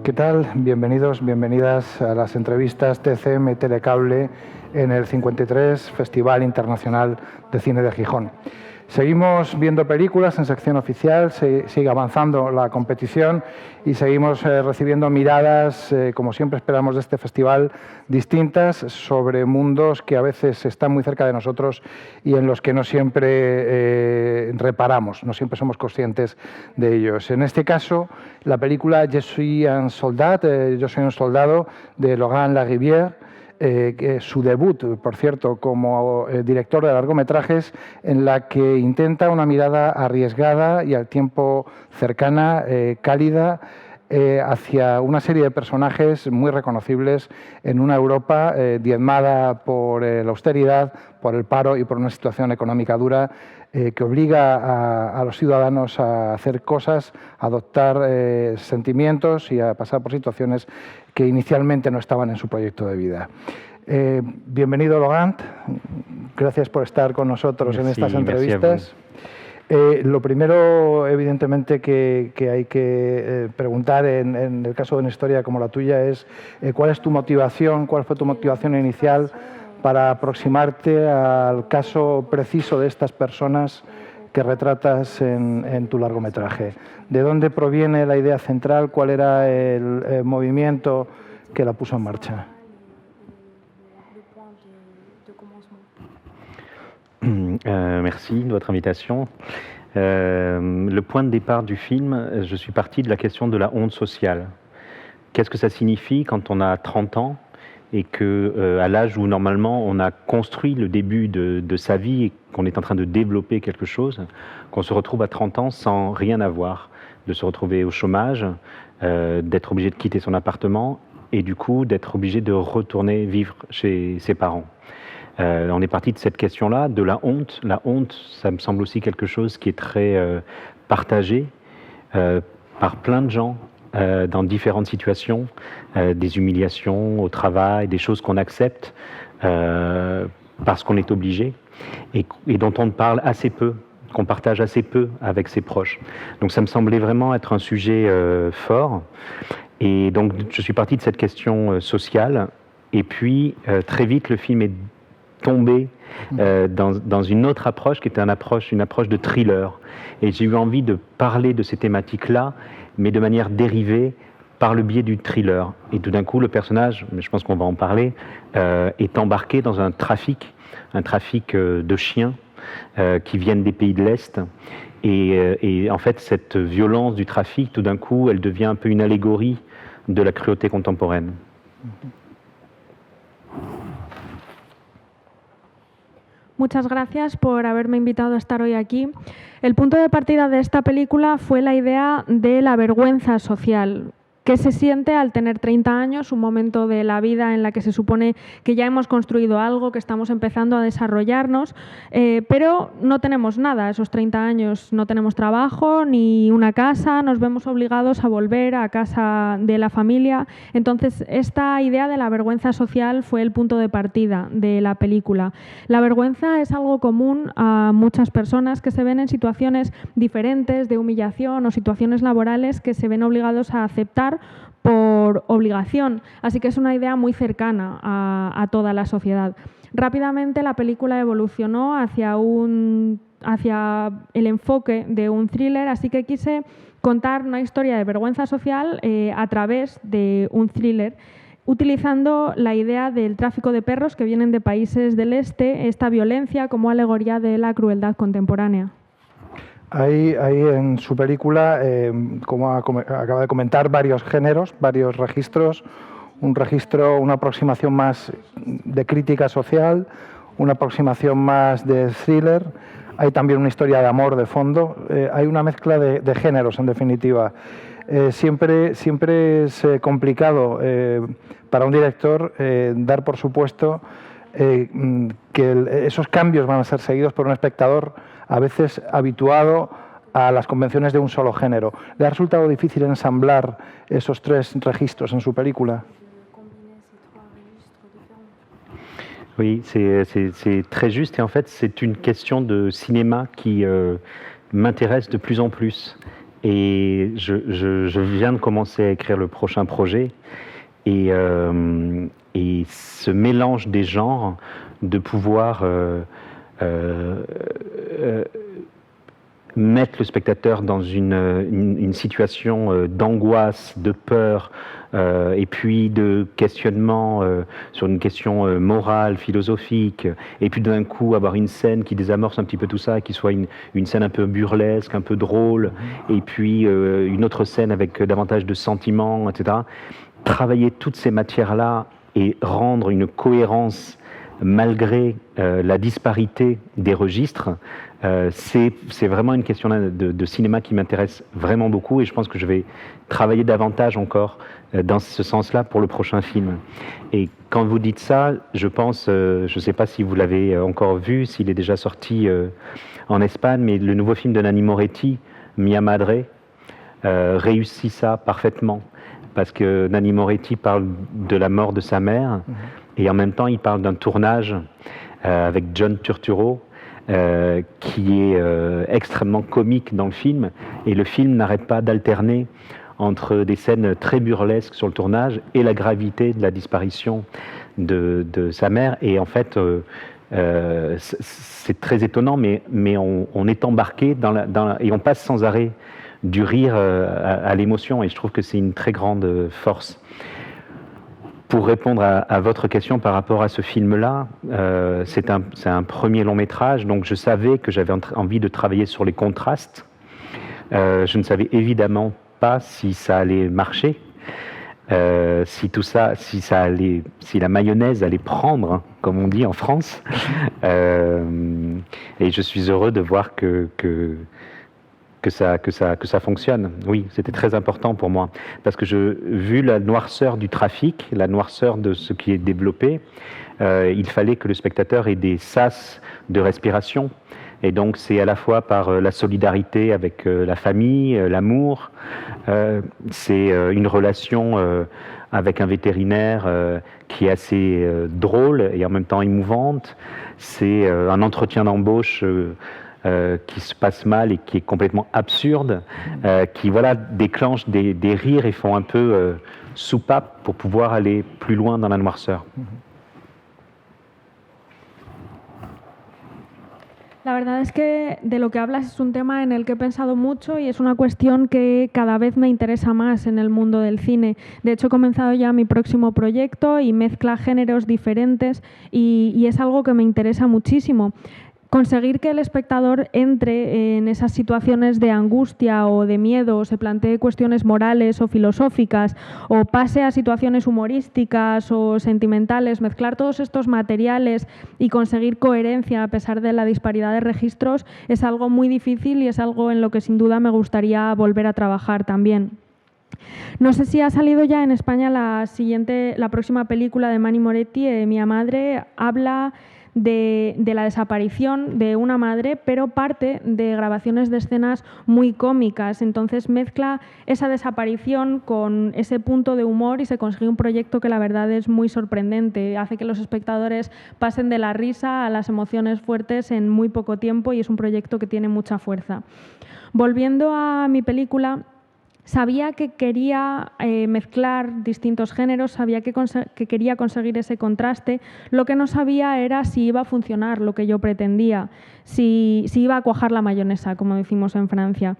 ¿Qué tal? Bienvenidos, bienvenidas a las entrevistas TCM Telecable en el 53 Festival Internacional de Cine de Gijón. Seguimos viendo películas en sección oficial, sigue avanzando la competición y seguimos recibiendo miradas, como siempre esperamos de este festival, distintas sobre mundos que a veces están muy cerca de nosotros y en los que no siempre reparamos, no siempre somos conscientes de ellos. En este caso, la película Je suis un soldat, Yo soy un soldado, de Laurent Larivière, su debut, por cierto, como director de largometrajes, en la que intenta una mirada arriesgada y al tiempo cercana, cálida, hacia una serie de personajes muy reconocibles en una Europa diezmada por la austeridad, por el paro y por una situación económica dura que obliga a los ciudadanos a hacer cosas, a adoptar sentimientos y a pasar por situaciones que inicialmente no estaban en su proyecto de vida. Bienvenido, Laurent. Gracias por estar con nosotros en estas entrevistas. Lo primero, evidentemente, que hay que preguntar en el caso de una historia como la tuya es ¿cuál es tu motivación, cuál fue tu motivación inicial para aproximarte al caso preciso de estas personas que retratas en tu largometraje? ¿De dónde proviene la idea central? ¿Cuál era el movimiento que la puso en marcha? Merci de votre invitation. Le point de départ du film, je suis parti de la question de la honte sociale. Qu'est-ce que ça signifie quand on a 30 ans et qu'à l'âge où normalement on a construit le début de sa vie et qu'on est en train de développer quelque chose, qu'on se retrouve à 30 ans sans rien avoir, de se retrouver au chômage, d'être obligé de quitter son appartement et du coup d'être obligé de retourner vivre chez ses parents. On est parti de cette question-là, de la honte. La honte, ça me semble aussi quelque chose qui est très partagé par plein de gens dans différentes situations, des humiliations au travail, des choses qu'on accepte parce qu'on est obligé et dont on ne parle assez peu, qu'on partage assez peu avec ses proches. Donc ça me semblait vraiment être un sujet fort. Et donc je suis parti de cette question sociale et puis très vite le film est tombé dans une autre approche qui était une approche de thriller. Et j'ai eu envie de parler de ces thématiques-là, mais de manière dérivée par le biais du thriller. Et tout d'un coup, le personnage, mais je pense qu'on va en parler, est embarqué dans un trafic de chiens qui viennent des pays de l'Est. Et en fait, cette violence du trafic, tout d'un coup, elle devient un peu une allégorie de la cruauté contemporaine. Muchas gracias por haberme invitado a estar hoy aquí. El punto de partida de esta película fue la idea de la vergüenza social. ¿Qué se siente al tener 30 años, un momento de la vida en la que se supone que ya hemos construido algo, que estamos empezando a desarrollarnos, pero no tenemos nada? Esos 30 años no tenemos trabajo ni una casa, nos vemos obligados a volver a casa de la familia. Entonces, esta idea de la vergüenza social fue el punto de partida de la película. La vergüenza es algo común a muchas personas que se ven en situaciones diferentes de humillación o situaciones laborales que se ven obligados a aceptar por obligación, así que es una idea muy cercana a toda la sociedad. Rápidamente la película evolucionó hacia el enfoque de un thriller, así que quise contar una historia de vergüenza social a través de un thriller, utilizando la idea del tráfico de perros que vienen de países del este, esta violencia como alegoría de la crueldad contemporánea. Hay en su película, como acaba de comentar, varios géneros, varios registros. Una aproximación más de crítica social, una aproximación más de thriller. Hay también una historia de amor de fondo. Hay una mezcla de géneros, en definitiva. Siempre es complicado para un director dar por supuesto que esos cambios van a ser seguidos por un espectador a veces habituado a las convenciones de un solo género. ¿Le ha resultado difícil ensamblar esos tres registros en su película? Oui, c'est très juste et en fait c'est une question de cinéma qui m'intéresse de plus en plus. Et je viens de commencer à écrire le prochain projet. Et ce mélange des genres, de pouvoir mettre le spectateur dans une situation d'angoisse, de peur, et puis de questionnement sur une question morale, philosophique, et puis d'un coup avoir une scène qui désamorce un petit peu tout ça, qui soit une scène un peu burlesque, un peu drôle, et puis une autre scène avec davantage de sentiments, etc. Travailler toutes ces matières-là et rendre une cohérence malgré la disparité des registres, c'est vraiment une question de cinéma qui m'intéresse vraiment beaucoup, et je pense que je vais travailler davantage encore dans ce sens-là pour le prochain film. Et quand vous dites ça, je pense, je ne sais pas si vous l'avez encore vu, s'il est déjà sorti en Espagne, mais le nouveau film de Nanni Moretti, Mia Madre, réussit ça parfaitement. Parce que Nanni Moretti parle de la mort de sa mère, et en même temps il parle d'un tournage avec John Turturro qui est extrêmement comique dans le film, et le film n'arrête pas d'alterner entre des scènes très burlesques sur le tournage et la gravité de la disparition de sa mère. Et en fait c'est très étonnant, mais on est embarqué et on passe sans arrêt du rire à l'émotion, et je trouve que c'est une très grande force. Pour répondre à votre question par rapport à ce film-là, c'est un premier long métrage, donc je savais que j'avais envie de travailler sur les contrastes. Je ne savais évidemment pas si ça allait marcher, si la mayonnaise allait prendre, hein, comme on dit en France. Et je suis heureux de voir que ça fonctionne. Oui, c'était très important pour moi, parce que vu la noirceur du trafic, la noirceur de ce qui est développé, il fallait que le spectateur ait des sas de respiration. Et donc c'est à la fois par la solidarité avec la famille, l'amour, c'est une relation avec un vétérinaire qui est assez drôle et en même temps émouvante, c'est un entretien d'embauche qui se passe mal et qui est complètement absurde, qui déclenche des rires et font un peu soupape pour pouvoir aller plus loin dans la noirceur. La verdad es que de lo que hablas es un tema en el que he pensado mucho y es una cuestión que cada vez me interesa más en el mundo del cine. De hecho, he comenzado ya mi próximo proyecto y mezcla géneros diferentes y es algo que me interesa muchísimo. Conseguir que el espectador entre en esas situaciones de angustia o de miedo, o se plantee cuestiones morales o filosóficas, o pase a situaciones humorísticas o sentimentales, mezclar todos estos materiales y conseguir coherencia a pesar de la disparidad de registros es algo muy difícil y es algo en lo que sin duda me gustaría volver a trabajar también. No sé si ha salido ya en España la próxima película de Nanni Moretti, Mia Madre, habla de la desaparición de una madre, pero parte de grabaciones de escenas muy cómicas. Entonces mezcla esa desaparición con ese punto de humor y se consigue un proyecto que la verdad es muy sorprendente. Hace que los espectadores pasen de la risa a las emociones fuertes en muy poco tiempo y es un proyecto que tiene mucha fuerza. Volviendo a mi película, sabía que quería mezclar distintos géneros, sabía que quería conseguir ese contraste. Lo que no sabía era si iba a funcionar lo que yo pretendía, si iba a cuajar la mayonesa, como decimos en Francia.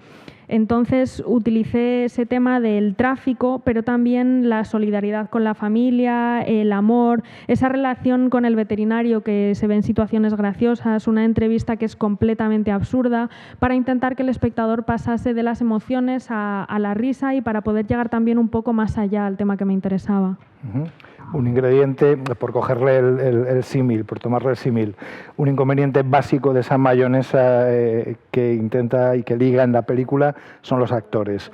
Entonces utilicé ese tema del tráfico, pero también la solidaridad con la familia, el amor, esa relación con el veterinario que se ve en situaciones graciosas, una entrevista que es completamente absurda, para intentar que el espectador pasase de las emociones a la risa y para poder llegar también un poco más allá al tema que me interesaba. Un ingrediente, por cogerle el símil, por tomarle el símil, un inconveniente básico de esa mayonesa que intenta y que liga en la película son los actores.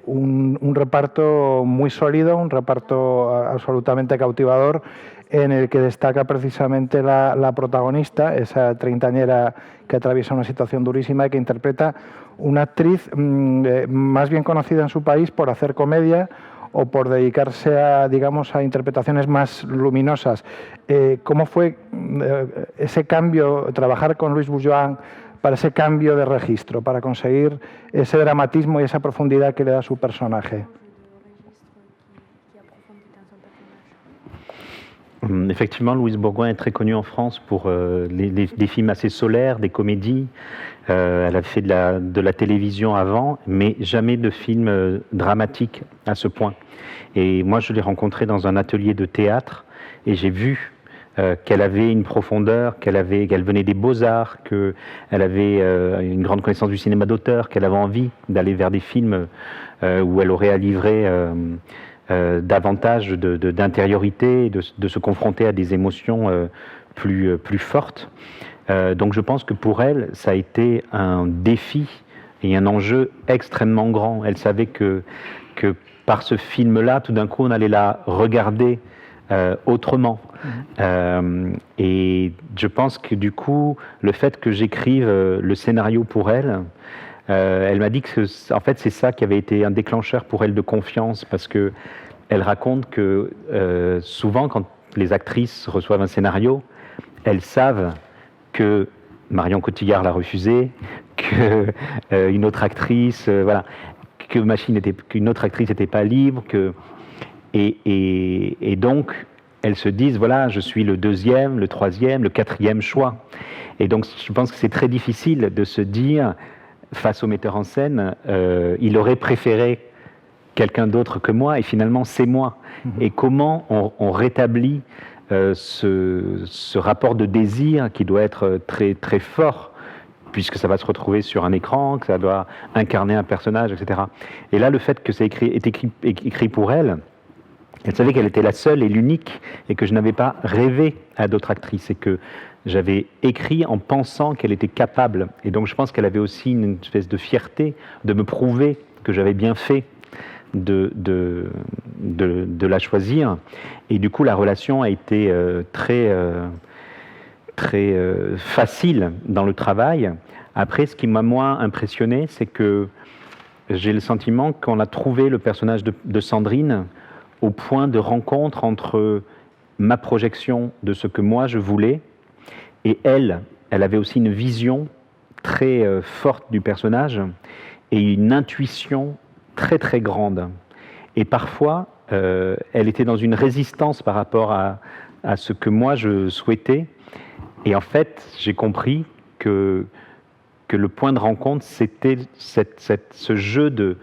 Un reparto muy sólido, un reparto absolutamente cautivador, en el que destaca precisamente la protagonista, esa treintañera que atraviesa una situación durísima y que interpreta una actriz más bien conocida en su país por hacer comedia o por dedicarse a, digamos, a interpretaciones más luminosas. ¿Cómo fue ese cambio, trabajar con Louis Bourgeois para ese cambio de registro, para conseguir ese dramatismo y esa profundidad que le da a su personaje? Effectivement, Louise Bourgoin est très connue en France pour des films assez solaires, des comédies. Elle a fait de la télévision avant, mais jamais de films dramatiques à ce point. Et moi, je l'ai rencontrée dans un atelier de théâtre et j'ai vu qu'elle avait une profondeur, qu'elle venait des beaux-arts, qu'elle avait une grande connaissance du cinéma d'auteur, qu'elle avait envie d'aller vers des films où elle aurait à livrer davantage d'intériorité, de se confronter à des émotions plus fortes. Donc je pense que pour elle, ça a été un défi et un enjeu extrêmement grand. Elle savait que par ce film-là, tout d'un coup, on allait la regarder autrement. Et je pense que du coup, le fait que j'écrive le scénario pour elle, elle m'a dit que en fait c'est ça qui avait été un déclencheur pour elle de confiance, parce que elle raconte que souvent quand les actrices reçoivent un scénario, elles savent que Marion Cotillard l'a refusé, que une autre actrice, voilà, qu'une autre actrice n'était pas libre, et donc elles se disent voilà, je suis le deuxième, le troisième, le quatrième choix. Et donc je pense que c'est très difficile de se dire face au metteur en scène, il aurait préféré quelqu'un d'autre que moi, et finalement c'est moi. Et comment on rétablit ce rapport de désir qui doit être très, très fort, puisque ça va se retrouver sur un écran, que ça doit incarner un personnage, etc. Et là, le fait que ça est écrit pour elle, elle savait qu'elle était la seule et l'unique, et que je n'avais pas rêvé à d'autres actrices, et que j'avais écrit en pensant qu'elle était capable. Et donc je pense qu'elle avait aussi une espèce de fierté de me prouver que j'avais bien fait de la choisir. Et du coup, la relation a été très facile dans le travail. Après, ce qui m'a moins impressionné, c'est que j'ai le sentiment qu'on a trouvé le personnage de Sandrine au point de rencontre entre ma projection de ce que moi je voulais, et elle avait aussi une vision très forte du personnage et une intuition très très grande. Et parfois, elle était dans une résistance par rapport à ce que moi je souhaitais. Et en fait, j'ai compris que le point de rencontre, c'était ce jeu de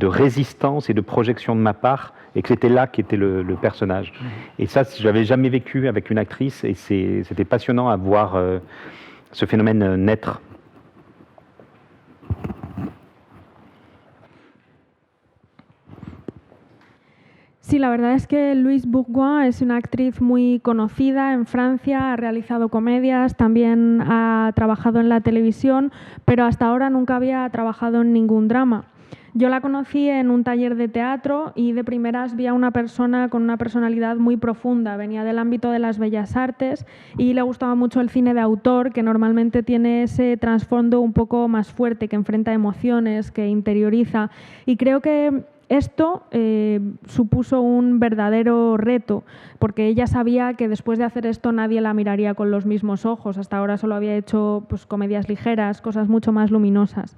résistance et de projection de ma part, et que c'était là qu'était le personnage. Et ça, je l'avais jamais vécu avec une actrice, et c'était passionnant à voir ce phénomène naître. Sí, la verdad es que Louise Bourgoin es una actriz muy conocida en Francia, ha realizado comedias, también ha trabajado en la televisión, pero hasta ahora nunca había trabajado en ningún drama. Yo la conocí en un taller de teatro y de primeras vi a una persona con una personalidad muy profunda. Venía del ámbito de las bellas artes y le gustaba mucho el cine de autor, que normalmente tiene ese trasfondo un poco más fuerte, que enfrenta emociones, que interioriza. Y creo que esto supuso un verdadero reto, porque ella sabía que después de hacer esto nadie la miraría con los mismos ojos. Hasta ahora solo había hecho pues, comedias ligeras, cosas mucho más luminosas.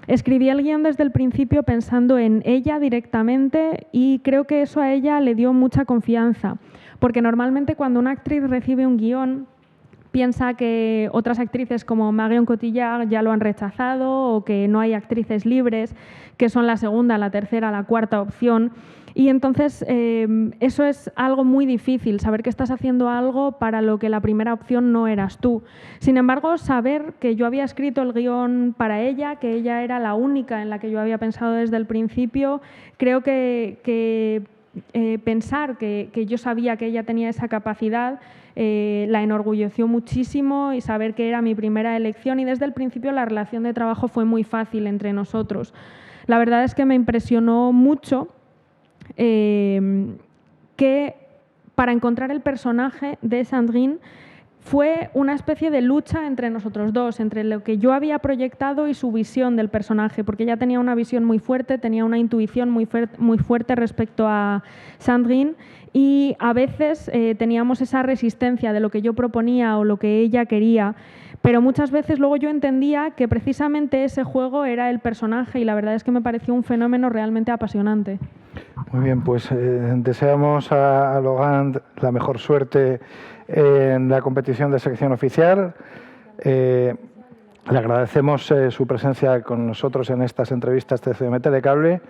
Escribí el guión desde el principio pensando en ella directamente, y creo que eso a ella le dio mucha confianza, porque normalmente cuando una actriz recibe un guión piensa que otras actrices como Marion Cotillard ya lo han rechazado, o que no hay actrices libres, que son la segunda, la tercera, la cuarta opción. Y entonces eso es algo muy difícil, saber que estás haciendo algo para lo que la primera opción no eras tú. Sin embargo, saber que yo había escrito el guión para ella, que ella era la única en la que yo había pensado desde el principio, creo que pensar que yo sabía que ella tenía esa capacidad la enorgulleció muchísimo, y saber que era mi primera elección, y desde el principio la relación de trabajo fue muy fácil entre nosotros. La verdad es que me impresionó mucho que para encontrar el personaje de Sandrine fue una especie de lucha entre nosotros dos, entre lo que yo había proyectado y su visión del personaje, porque ella tenía una visión muy fuerte, tenía una intuición muy fuerte respecto a Sandrine, y a veces teníamos esa resistencia de lo que yo proponía o lo que ella quería, pero muchas veces luego yo entendía que precisamente ese juego era el personaje, y la verdad es que me pareció un fenómeno realmente apasionante. Muy bien, pues deseamos a Logan la mejor suerte en la competición de selección oficial. Le agradecemos su presencia con nosotros en estas entrevistas TCM Telecable.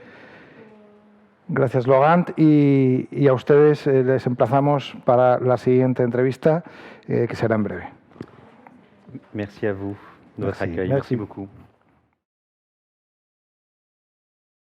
Gracias, Logan. Y a ustedes les emplazamos para la siguiente entrevista, que será en breve. Merci à vous de votre accueil. Merci beaucoup.